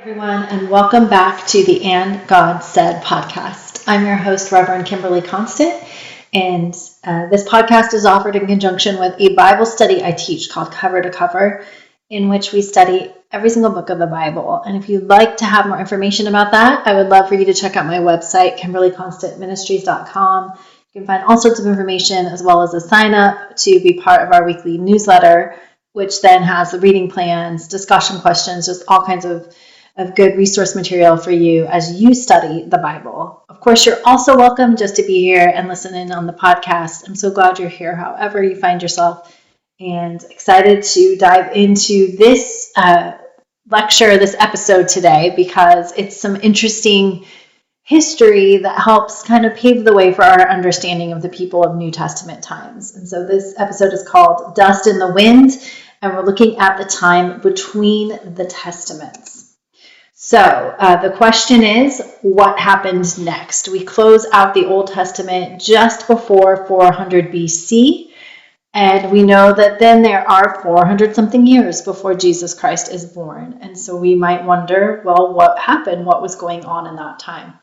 Everyone, and welcome back to the And God Said podcast. I'm your host, Reverend Kimberly Constant, and this podcast is offered in conjunction with a Bible study I teach called Cover to Cover, in which we study every single book of the Bible. And if you'd like to have more information about that, I would love for you to check out my website, KimberlyConstantMinistries.com. You can find all sorts of information as well as a sign up to be part of our weekly newsletter, which then has the reading plans, discussion questions, just all kinds of good resource material for you as you study the Bible. Of course, you're also welcome just to be here and listen in on the podcast. I'm so glad you're here, however you find yourself, and excited to dive into this lecture, this episode today, because it's some interesting history that helps kind of pave the way for our understanding of the people of New Testament times. And so this episode is called Dust in the Wind, and we're looking at the time between the Testaments. So the question is, what happened next? We close out the Old Testament just before 400 BC, and we know that then there are 400 something years before Jesus Christ is born. And so we might wonder, well, what happened? What was going on in that time?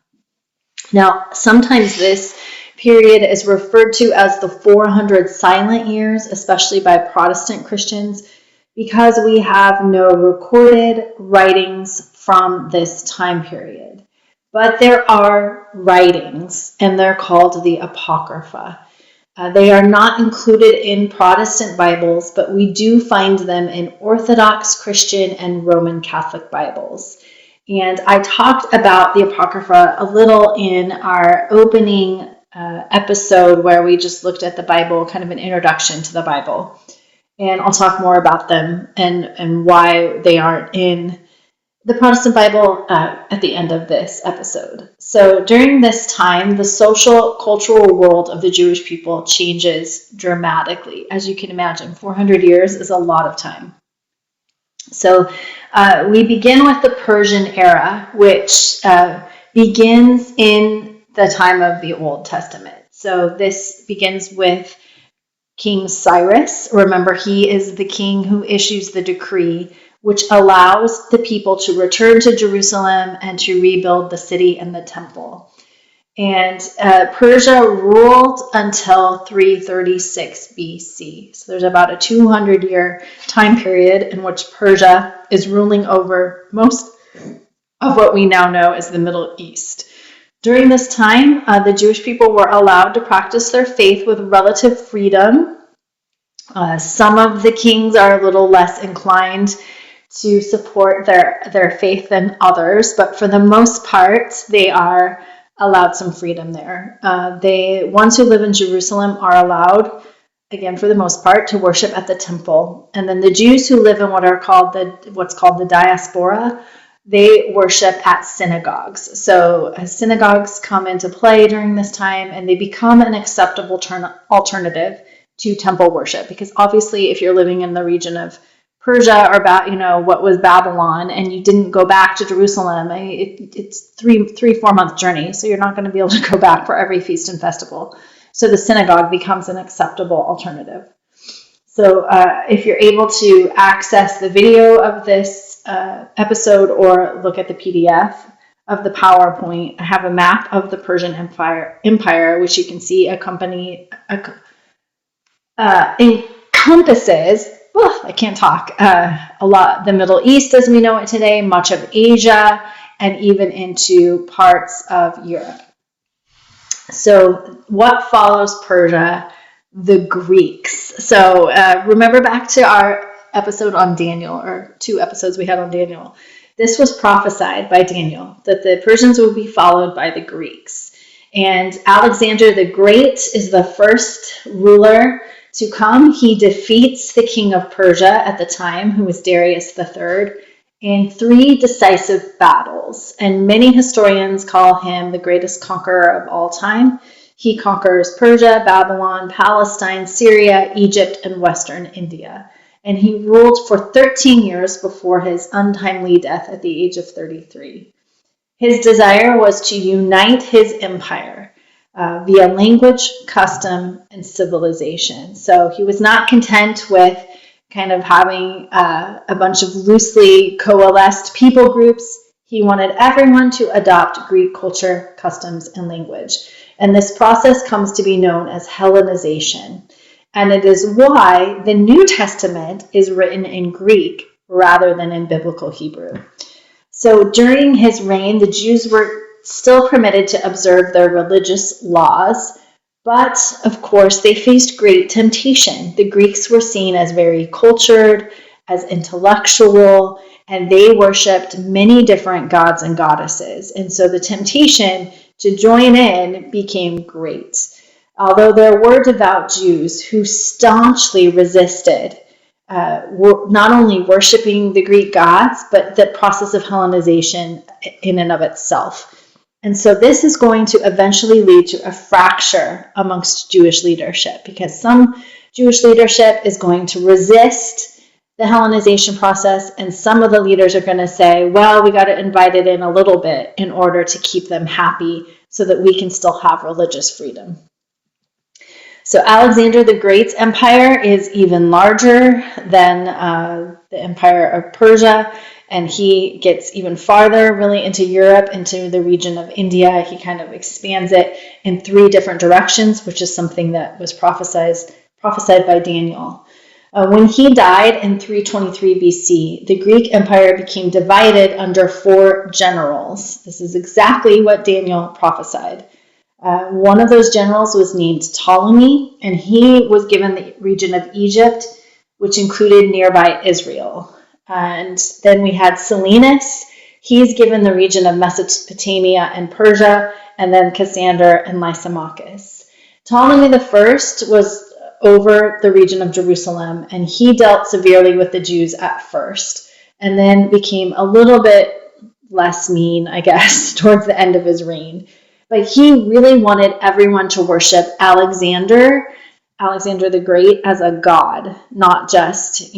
Now, sometimes this period is referred to as the 400 silent years, especially by Protestant Christians, because we have no recorded writings from this time period. But there are writings, and they're called the Apocrypha. They are not included in Protestant Bibles, but we do find them in Orthodox Christian and Roman Catholic Bibles. And I talked about the Apocrypha a little in our opening episode where we just looked at the Bible, kind of an introduction to the Bible. And I'll talk more about them and why they aren't in the Protestant Bible at the end of this episode. So during this time, the social, cultural world of the Jewish people changes dramatically. As you can imagine, 400 years is a lot of time. So we begin with the Persian era, which begins in the time of the Old Testament. So this begins with King Cyrus. Remember, he is the king who issues the decree which allows the people to return to Jerusalem and to rebuild the city and the temple. And Persia ruled until 336 BC. So there's about a 200-year time period in which Persia is ruling over most of what we now know as the Middle East. During this time, the Jewish people were allowed to practice their faith with relative freedom. Some of the kings are a little less inclined to support their faith than others, but for the most part, they are allowed some freedom there. The ones who live in Jerusalem are allowed, again, for the most part, to worship at the temple. And then the Jews who live in what's called the diaspora, they worship at synagogues. So synagogues come into play during this time, and they become an acceptable alternative to temple worship. Because obviously, if you're living in the region of Persia or about, what was Babylon, and you didn't go back to Jerusalem, it's 3-4 month journey, so you're not going to be able to go back for every feast and festival. So the synagogue becomes an acceptable alternative. So if you're able to access the video of this episode or look at the PDF of the PowerPoint, I have a map of the Persian Empire, which you can see encompasses, I can't talk, a lot, the Middle East as we know it today, much of Asia, and even into parts of Europe. So what follows Persia? The Greeks. So remember back to our episode on Daniel, or 2 episodes we had on Daniel. This was prophesied by Daniel, that the Persians would be followed by the Greeks. And Alexander the Great is the first ruler to come. He defeats the king of Persia at the time, who was Darius III, in 3 decisive battles. And many historians call him the greatest conqueror of all time. He conquers Persia, Babylon, Palestine, Syria, Egypt, and Western India. And he ruled for 13 years before his untimely death at the age of 33. His desire was to unite his empire via language, custom, and civilization. So he was not content with kind of having a bunch of loosely coalesced people groups. He wanted everyone to adopt Greek culture, customs, and language. And this process comes to be known as Hellenization. And it is why the New Testament is written in Greek rather than in biblical Hebrew. So during his reign, the Jews were still permitted to observe their religious laws, but of course they faced great temptation. The Greeks were seen as very cultured, as intellectual, and they worshipped many different gods and goddesses. And so the temptation to join in became great. Although there were devout Jews who staunchly resisted not only worshiping the Greek gods, but the process of Hellenization in and of itself. And so this is going to eventually lead to a fracture amongst Jewish leadership, because some Jewish leadership is going to resist the Hellenization process, and some of the leaders are going to say, well, we got to invite it in a little bit in order to keep them happy so that we can still have religious freedom. So Alexander the Great's empire is even larger than the empire of Persia, and he gets even farther really into Europe, into the region of India. He kind of expands it in 3 different directions, which is something that was prophesied by Daniel. When he died in 323 BC, the Greek Empire became divided under 4 generals. This is exactly what Daniel prophesied. One of those generals was named Ptolemy, and he was given the region of Egypt, which included nearby Israel. And then we had Silenus. He's given the region of Mesopotamia and Persia, and then Cassander and Lysimachus. Ptolemy I was over the region of Jerusalem, and he dealt severely with the Jews at first, and then became a little bit less mean, I guess, towards the end of his reign. But he really wanted everyone to worship Alexander the Great, as a god, not just,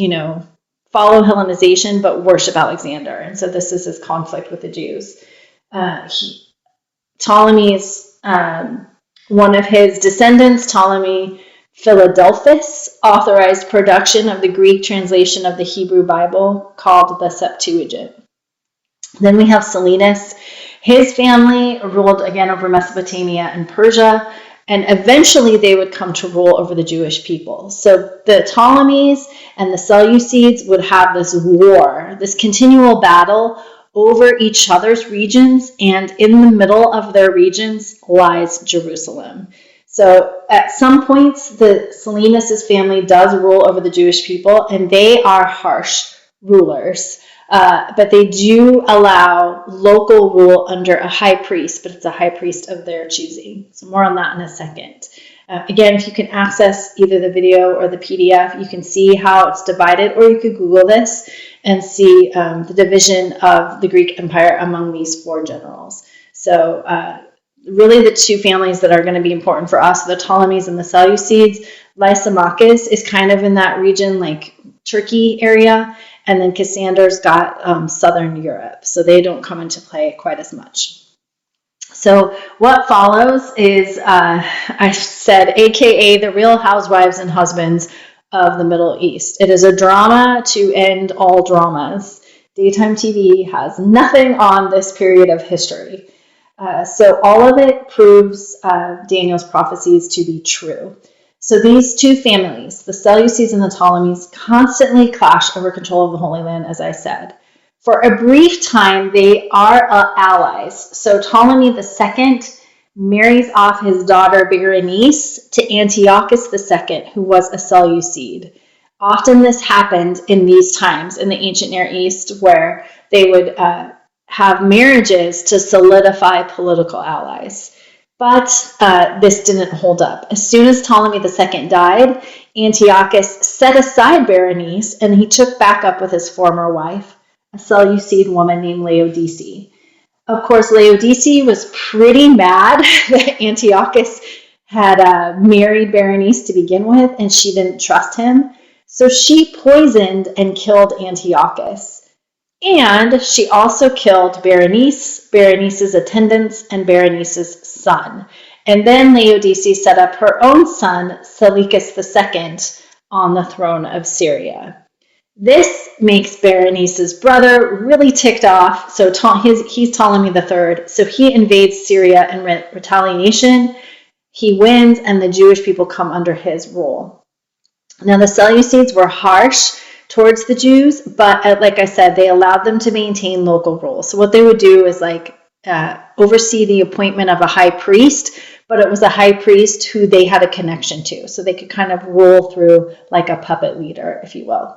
follow Hellenization, but worship Alexander. And so this is his conflict with the Jews. Ptolemy's, one of his descendants, Ptolemy Philadelphus, authorized production of the Greek translation of the Hebrew Bible called the Septuagint. Then we have Silenus. His family ruled again over Mesopotamia and Persia, and eventually they would come to rule over the Jewish people. So the Ptolemies and the Seleucids would have this war, this continual battle over each other's regions, and in the middle of their regions lies Jerusalem. So at some points, the Silenus' family does rule over the Jewish people, and they are harsh rulers. But they do allow local rule under a high priest, but it's a high priest of their choosing. So more on that in a second. Again, if you can access either the video or the PDF, you can see how it's divided, or you could Google this and see the division of the Greek Empire among these 4 generals. So really the 2 families that are going to be important for us, the Ptolemies and the Seleucids. Lysimachus is kind of in that region, like Turkey area. And then Cassander's got southern Europe, so they don't come into play quite as much. So what follows is, I said, AKA the Real Housewives and Husbands of the Middle East. It is a drama to end all dramas. Daytime TV has nothing on this period of history. So all of it proves Daniel's prophecies to be true. So these 2 families, the Seleucids and the Ptolemies, constantly clash over control of the Holy Land, as I said. For a brief time, they are allies. So Ptolemy II marries off his daughter Berenice to Antiochus II, who was a Seleucid. Often this happened in these times in the ancient Near East, where they would have marriages to solidify political allies. But this didn't hold up. As soon as Ptolemy II died, Antiochus set aside Berenice, and he took back up with his former wife, a Seleucid woman named Laodice. Of course, Laodice was pretty mad that Antiochus had married Berenice to begin with, and she didn't trust him. So she poisoned and killed Antiochus. And she also killed Berenice, Berenice's attendants, and Berenice's son. And then Laodice set up her own son, Seleucus II, on the throne of Syria. This makes Berenice's brother really ticked off. So he's Ptolemy III. So he invades Syria in retaliation. He wins, and the Jewish people come under his rule. Now, the Seleucids were harsh towards the Jews, but like I said, they allowed them to maintain local rules. So what they would do is oversee the appointment of a high priest, but it was a high priest who they had a connection to. So they could kind of rule through like a puppet leader, if you will.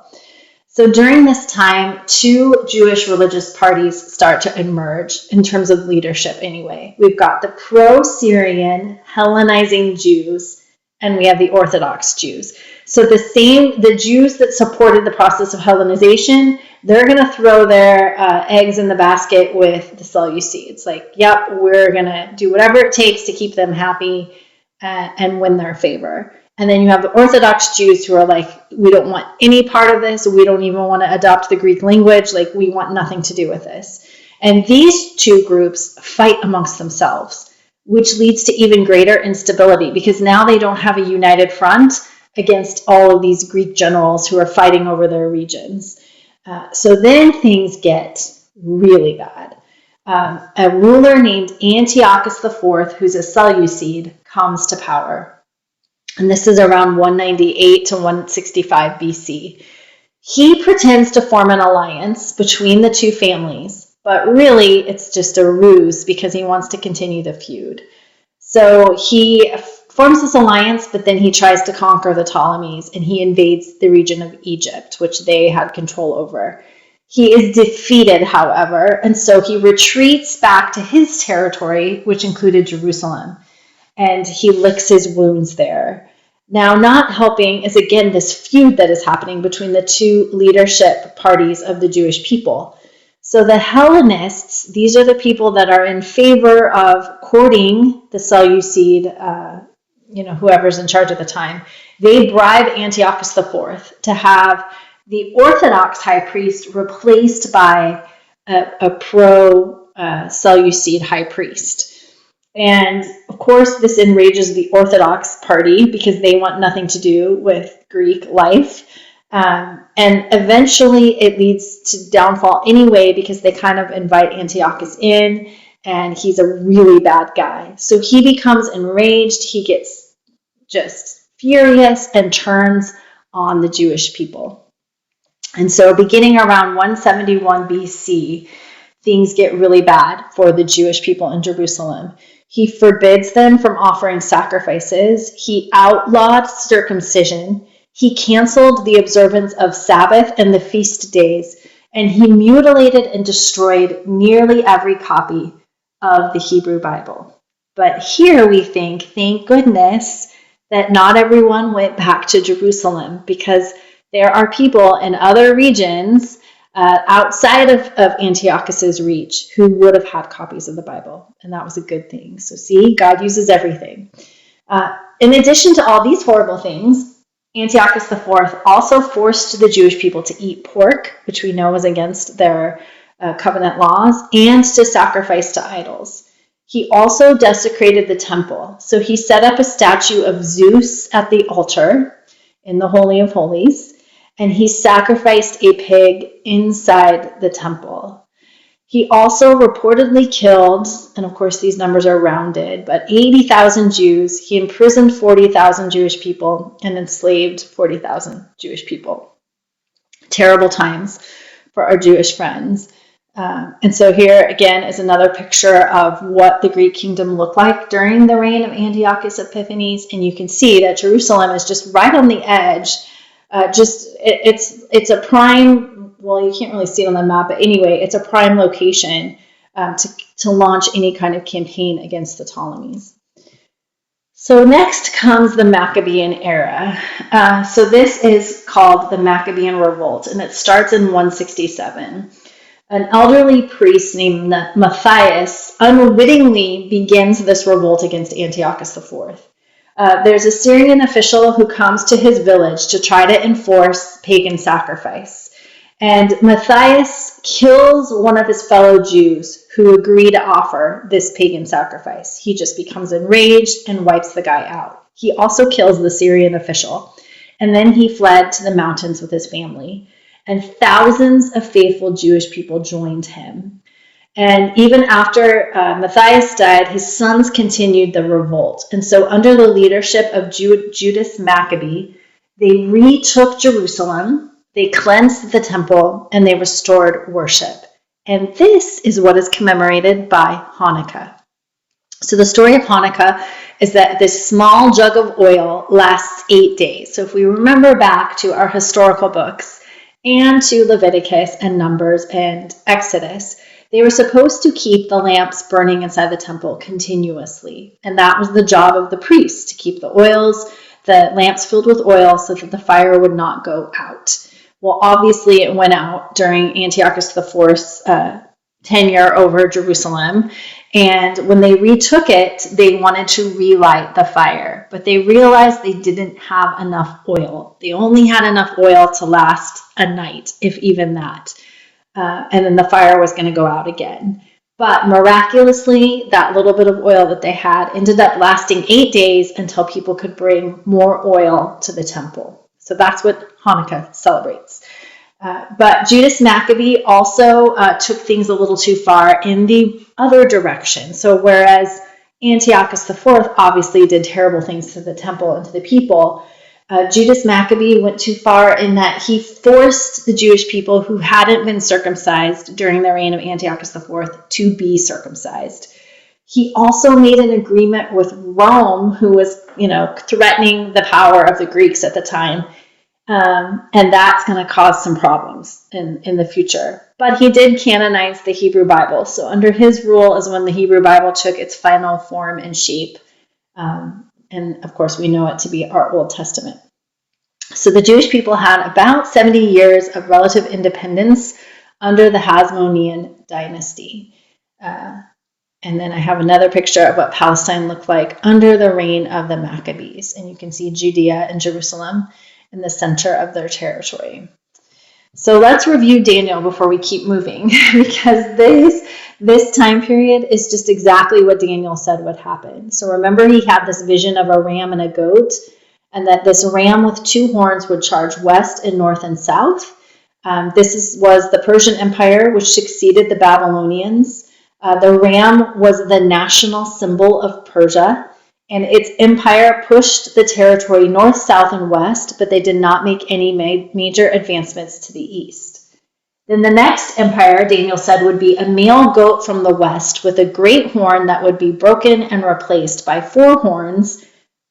So during this time, two Jewish religious parties start to emerge in terms of leadership anyway. We've got the pro-Syrian Hellenizing Jews, and we have the Orthodox Jews. So the Jews that supported the process of Hellenization, they're going to throw their eggs in the basket with the Seleucids. Like, yep, we're going to do whatever it takes to keep them happy and win their favor. And then you have the Orthodox Jews who are like, we don't want any part of this. We don't even want to adopt the Greek language. Like, we want nothing to do with this. And these two groups fight amongst themselves, which leads to even greater instability because now they don't have a united front against all of these Greek generals who are fighting over their regions. So then things get really bad. A ruler named Antiochus IV, who's a Seleucid, comes to power. And this is around 198 to 165 BC. He pretends to form an alliance between the two families, but really it's just a ruse because he wants to continue the feud. So he forms this alliance, but then he tries to conquer the Ptolemies and he invades the region of Egypt, which they had control over. He is defeated, however, and so he retreats back to his territory, which included Jerusalem. And he licks his wounds there. Now, not helping is, again, this feud that is happening between the two leadership parties of the Jewish people. So the Hellenists, these are the people that are in favor of courting the Seleucid, whoever's in charge at the time. They bribe Antiochus IV to have the Orthodox high priest replaced by a pro-Seleucid high priest. And of course, this enrages the Orthodox party because they want nothing to do with Greek life. And eventually it leads to downfall anyway because they kind of invite Antiochus in and he's a really bad guy. So he becomes enraged. He gets just furious and turns on the Jewish people. And so beginning around 171 BC, things get really bad for the Jewish people in Jerusalem. He forbids them from offering sacrifices. He outlawed circumcision. He canceled the observance of Sabbath and the feast days. And he mutilated and destroyed nearly every copy of the Hebrew Bible. But here we think, thank goodness, that not everyone went back to Jerusalem because there are people in other regions outside of Antiochus's reach who would have had copies of the Bible. And that was a good thing. So see, God uses everything. In addition to all these horrible things, Antiochus IV also forced the Jewish people to eat pork, which we know was against their covenant laws, and to sacrifice to idols. He also desecrated the temple. So he set up a statue of Zeus at the altar in the Holy of Holies. And he sacrificed a pig inside the temple. He also reportedly killed, and of course these numbers are rounded, but 80,000 Jews. He imprisoned 40,000 Jewish people and enslaved 40,000 Jewish people. Terrible times for our Jewish friends. And so here again is another picture of what the Greek kingdom looked like during the reign of Antiochus Epiphanes. And you can see that Jerusalem is just right on the edge. It's a prime, well, you can't really see it on the map, but anyway, it's a prime location to launch any kind of campaign against the Ptolemies. So next comes the Maccabean era. So this is called the Maccabean Revolt, and it starts in 167. An elderly priest named Matthias unwittingly begins this revolt against Antiochus IV. There's a Syrian official who comes to his village to try to enforce pagan sacrifice. And Matthias kills one of his fellow Jews who agree to offer this pagan sacrifice. He just becomes enraged and wipes the guy out. He also kills the Syrian official. And then he fled to the mountains with his family. and thousands of faithful Jewish people joined him. And even after Matthias died, his sons continued the revolt. And so under the leadership of Judas Maccabee, they retook Jerusalem, they cleansed the temple, and they restored worship. And this is what is commemorated by Hanukkah. So the story of Hanukkah is that this small jug of oil lasts 8 days. So if we remember back to our historical books and to Leviticus and Numbers and Exodus, they were supposed to keep the lamps burning inside the temple continuously. And that was the job of the priests, to keep the lamps filled with oil so that the fire would not go out. Well, obviously it went out during Antiochus IV's tenure over Jerusalem. And when they retook it, they wanted to relight the fire. But they realized they didn't have enough oil. They only had enough oil to last a night, if even that. And then the fire was going to go out again. But miraculously, that little bit of oil that they had ended up lasting 8 days until people could bring more oil to the temple. So that's what Hanukkah celebrates. But Judas Maccabee also took things a little too far in the other direction. So whereas Antiochus IV obviously did terrible things to the temple and to the people, Judas Maccabee went too far in that he forced the Jewish people who hadn't been circumcised during the reign of Antiochus IV to be circumcised. He also made an agreement with Rome, who was, threatening the power of the Greeks at the time. And that's going to cause some problems in the future. But he did canonize the Hebrew Bible. So under his rule is when the Hebrew Bible took its final form and shape. And of course, we know it to be our Old Testament. So the Jewish people had about 70 years of relative independence under the Hasmonean dynasty. And then I have another picture of what Palestine looked like under the reign of the Maccabees. And you can see Judea and Jerusalem in the center of their territory. So let's review Daniel before we keep moving, because this time period is just exactly what Daniel said would happen. So remember, he had this vision of a ram and a goat, and that this ram with 2 horns would charge west and north and south. This was the Persian Empire, which succeeded the Babylonians. The ram was the national symbol of Persia, and its empire pushed the territory north, south, and west, but they did not make any major advancements to the east. Then the next empire, Daniel said, would be a male goat from the west with a great horn that would be broken and replaced by 4 horns,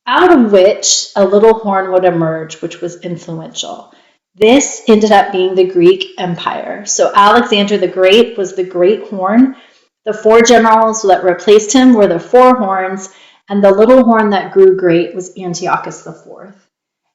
out of which a little horn would emerge, which was influential. This ended up being the Greek Empire. So Alexander the Great was the great horn. The 4 generals that replaced him were the 4 horns, and the little horn that grew great was Antiochus IV.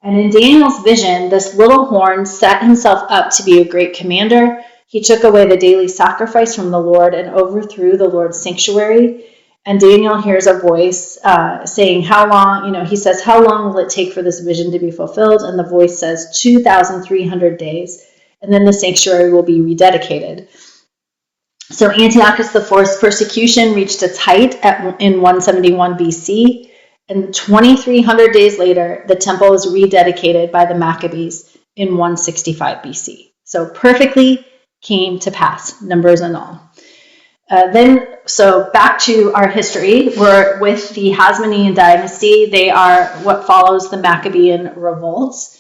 And in Daniel's vision, this little horn set himself up to be a great commander. He took away the daily sacrifice from the Lord and overthrew the Lord's sanctuary. And Daniel hears a voice saying, how long, he says, how long will it take for this vision to be fulfilled? And the voice says, 2,300 days. And then the sanctuary will be rededicated. So Antiochus IV's persecution reached its height in 171 BC, and 2,300 days later, the temple was rededicated by the Maccabees in 165 BC. So perfectly came to pass, numbers and all. So back to our history, we're with the Hasmonean dynasty. They are what follows the Maccabean revolts.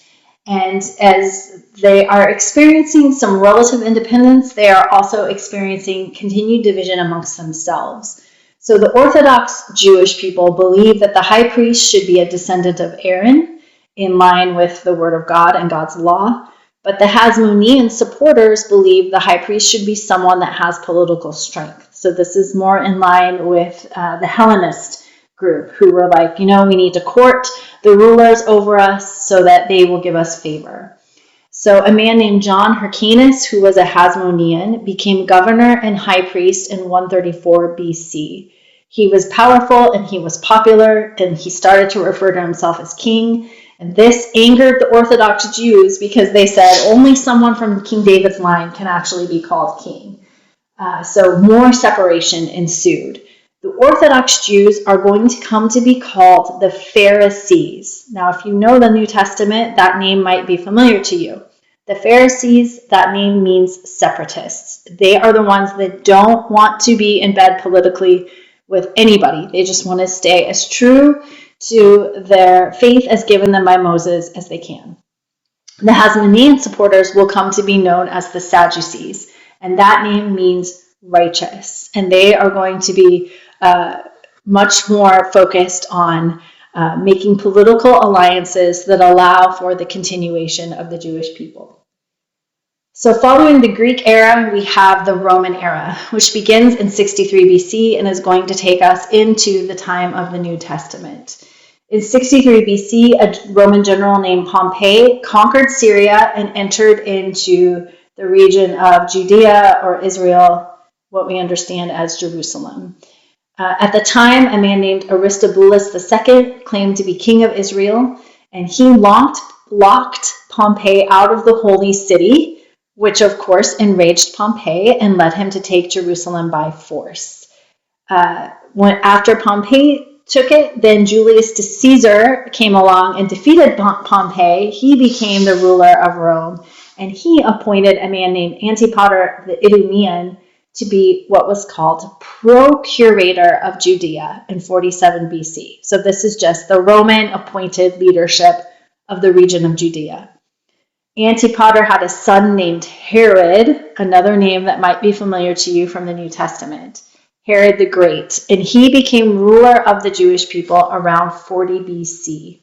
And as they are experiencing some relative independence, they are also experiencing continued division amongst themselves. So the Orthodox Jewish people believe that the high priest should be a descendant of Aaron, in line with the Word of God and God's law. But the Hasmonean supporters believe the high priest should be someone that has political strength. So this is more in line with the Hellenist group, who were like, we need to court the rulers over us so that they will give us favor. So a man named John Hyrcanus, who was a Hasmonean, became governor and high priest in 134 BC. He was powerful and he was popular, and he started to refer to himself as king. And this angered the Orthodox Jews because they said only someone from King David's line can actually be called king. So more separation ensued. The Orthodox Jews are going to come to be called the Pharisees. Now, if you know the New Testament, that name might be familiar to you. The Pharisees, that name means separatists. They are the ones that don't want to be in bed politically with anybody. They just want to stay as true to their faith as given them by Moses as they can. The Hasmonean supporters will come to be known as the Sadducees, and that name means righteous. And they are going to be much more focused on making political alliances that allow for the continuation of the Jewish people. So following the Greek era, we have the Roman era, which begins in 63 BC and is going to take us into the time of the New Testament. In 63 BC, a Roman general named Pompey conquered Syria and entered into the region of Judea or Israel, what we understand as Jerusalem. At the time, a man named Aristobulus II claimed to be king of Israel, and he locked Pompey out of the holy city, which of course enraged Pompey and led him to take Jerusalem by force. After Pompey took it, then Julius Caesar came along and defeated Pompey. He became the ruler of Rome, and he appointed a man named Antipater the Idumean to be what was called procurator of Judea in 47 BC. So this is just the Roman appointed leadership of the region of Judea. Antipater had a son named Herod, another name that might be familiar to you from the New Testament, Herod the Great, and he became ruler of the Jewish people around 40 BC.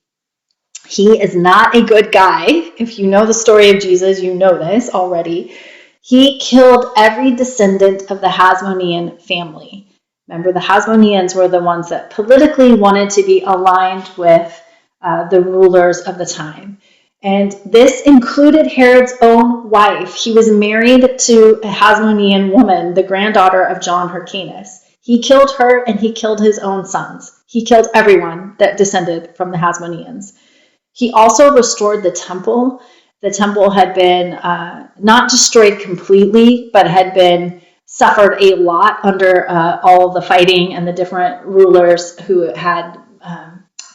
He is not a good guy. If you know the story of Jesus, you know this already. He killed every descendant of the Hasmonean family. Remember, the Hasmoneans were the ones that politically wanted to be aligned with the rulers of the time. And this included Herod's own wife. He was married to a Hasmonean woman, the granddaughter of John Hyrcanus. He killed her and he killed his own sons. He killed everyone that descended from the Hasmoneans. He also restored the temple. The temple had been not destroyed completely, but had been suffered a lot under all of the fighting and the different rulers who had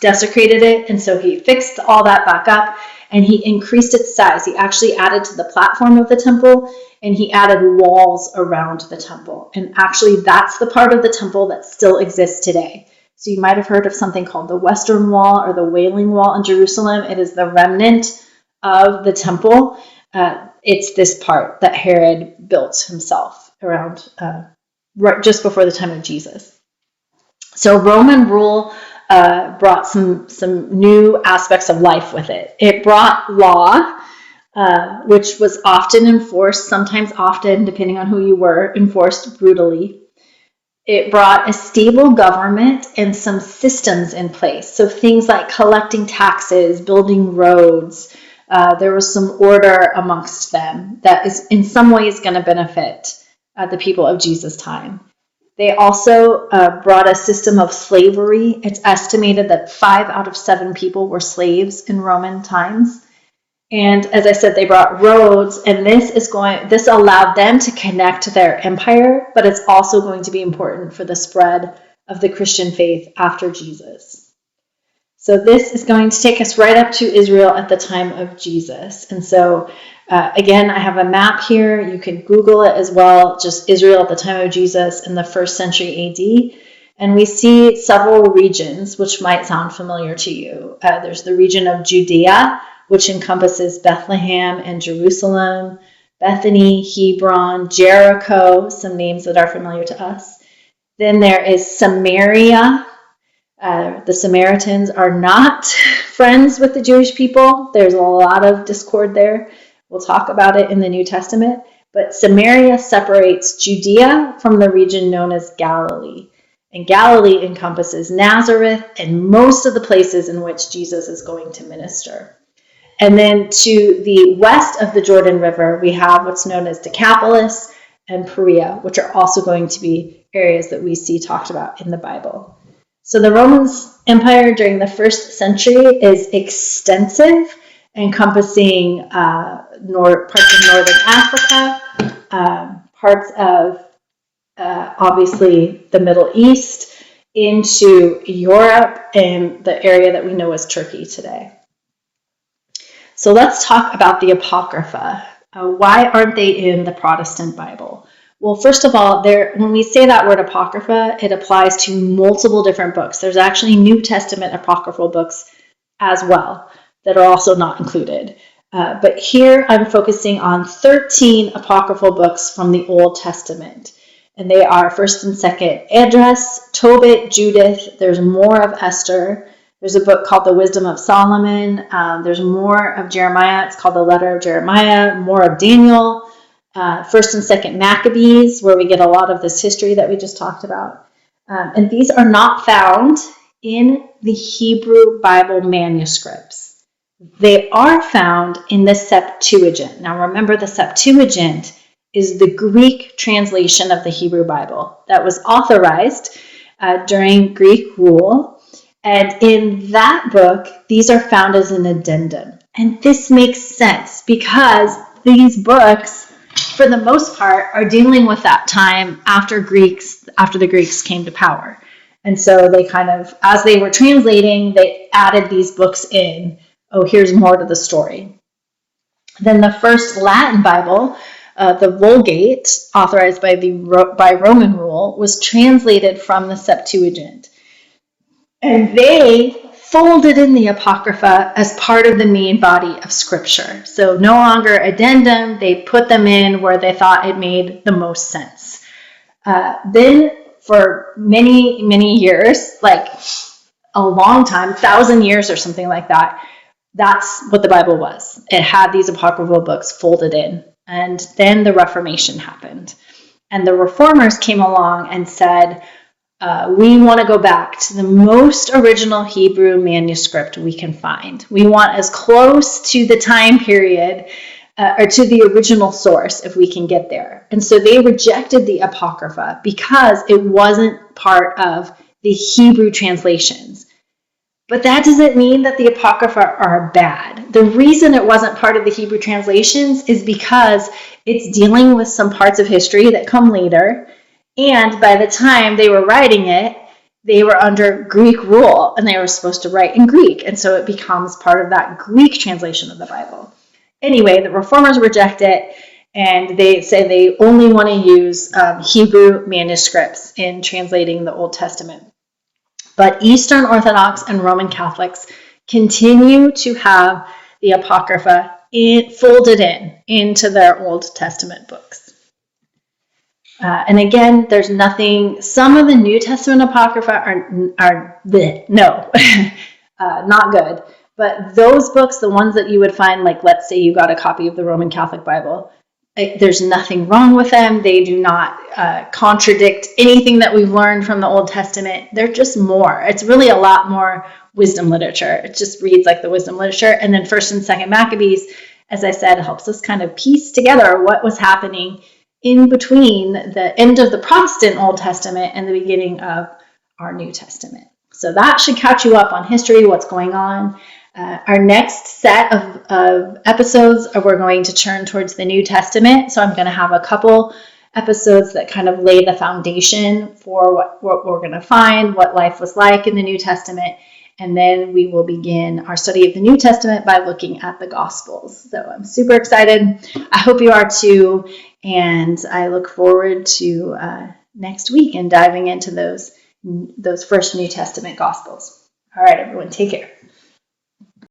desecrated it. And so he fixed all that back up and he increased its size. He actually added to the platform of the temple and he added walls around the temple. And actually that's the part of the temple that still exists today. So you might have heard of something called the Western Wall or the Wailing Wall in Jerusalem. It is the remnant of the temple. It's this part that Herod built himself around right just before the time of Jesus. So Roman rule brought some new aspects of life with it. It brought law, which was often enforced, sometimes often, depending on who you were, enforced brutally. It brought a stable government and some systems in place. So things like collecting taxes, building roads. There was some order amongst them that is in some ways going to benefit the people of Jesus' time. They also brought a system of slavery. It's estimated that 5 out of 7 people were slaves in Roman times. And as I said, they brought roads, and this allowed them to connect to their empire, but it's also going to be important for the spread of the Christian faith after Jesus. So this is going to take us right up to Israel at the time of Jesus. And so again, I have a map here. You can Google it as well, just Israel at the time of Jesus in the 1st century AD. And we see several regions, which might sound familiar to you. There's the region of Judea, which encompasses Bethlehem and Jerusalem, Bethany, Hebron, Jericho, some names that are familiar to us. Then there is Samaria. The Samaritans are not friends with the Jewish people. There's a lot of discord there. We'll talk about it in the New Testament. But Samaria separates Judea from the region known as Galilee. And Galilee encompasses Nazareth and most of the places in which Jesus is going to minister. And then to the west of the Jordan River, we have what's known as Decapolis and Perea, which are also going to be areas that we see talked about in the Bible. So the Roman Empire during the 1st century is extensive, encompassing parts of northern Africa, parts of obviously the Middle East, into Europe and the area that we know as Turkey today. So let's talk about the Apocrypha. Why aren't they in the Protestant Bible? Well, first of all, when we say that word Apocrypha, it applies to multiple different books. There's actually New Testament apocryphal books as well that are also not included. But here I'm focusing on 13 apocryphal books from the Old Testament. And they are 1st and 2nd Esdras, Tobit, Judith. There's more of Esther. There's a book called The Wisdom of Solomon. There's more of Jeremiah. It's called The Letter of Jeremiah. More of Daniel. 1st and 2nd Maccabees, where we get a lot of this history that we just talked about. And these are not found in the Hebrew Bible manuscripts. They are found in the Septuagint. Now remember, the Septuagint is the Greek translation of the Hebrew Bible that was authorized during Greek rule. And in that book, these are found as an addendum. And this makes sense because these books, for the most part, are dealing with that time after the Greeks came to power. And so they kind of, as they were translating, they added these books in. Oh, here's more to the story. Then the first Latin Bible, the Vulgate, authorized by Roman rule, was translated from the Septuagint. And they folded in the Apocrypha as part of the main body of Scripture. So no longer addendum, they put them in where they thought it made the most sense. Then for many, many years, like a long time, 1,000 years or something like that, that's what the Bible was. It had these apocryphal books folded in. And then the Reformation happened. And the Reformers came along and said, we want to go back to the most original Hebrew manuscript we can find. We want as close to the time period or to the original source if we can get there. And so they rejected the Apocrypha because it wasn't part of the Hebrew translations. But that doesn't mean that the Apocrypha are bad. The reason it wasn't part of the Hebrew translations is because it's dealing with some parts of history that come later. And by the time they were writing it, they were under Greek rule and they were supposed to write in Greek. And so it becomes part of that Greek translation of the Bible. Anyway, the Reformers reject it and they say they only want to use Hebrew manuscripts in translating the Old Testament. But Eastern Orthodox and Roman Catholics continue to have the Apocrypha folded into their Old Testament books. And again, there's nothing, some of the New Testament Apocrypha are not good. But those books, the ones that you would find, like let's say you got a copy of the Roman Catholic Bible, there's nothing wrong with them. They do not contradict anything that we've learned from the Old Testament. They're just more. It's really a lot more wisdom literature. It just reads like the wisdom literature. And then 1st and 2nd Maccabees, as I said, helps us kind of piece together what was happening in between the end of the Protestant Old Testament and the beginning of our New Testament. So that should catch you up on history, what's going on. Our next set of episodes, we're going to turn towards the New Testament. So I'm going to have a couple episodes that kind of lay the foundation for what we're going to find, what life was like in the New Testament. And then we will begin our study of the New Testament by looking at the Gospels. So I'm super excited. I hope you are too. And I look forward to next week and diving into those first New Testament Gospels. All right, everyone, take care.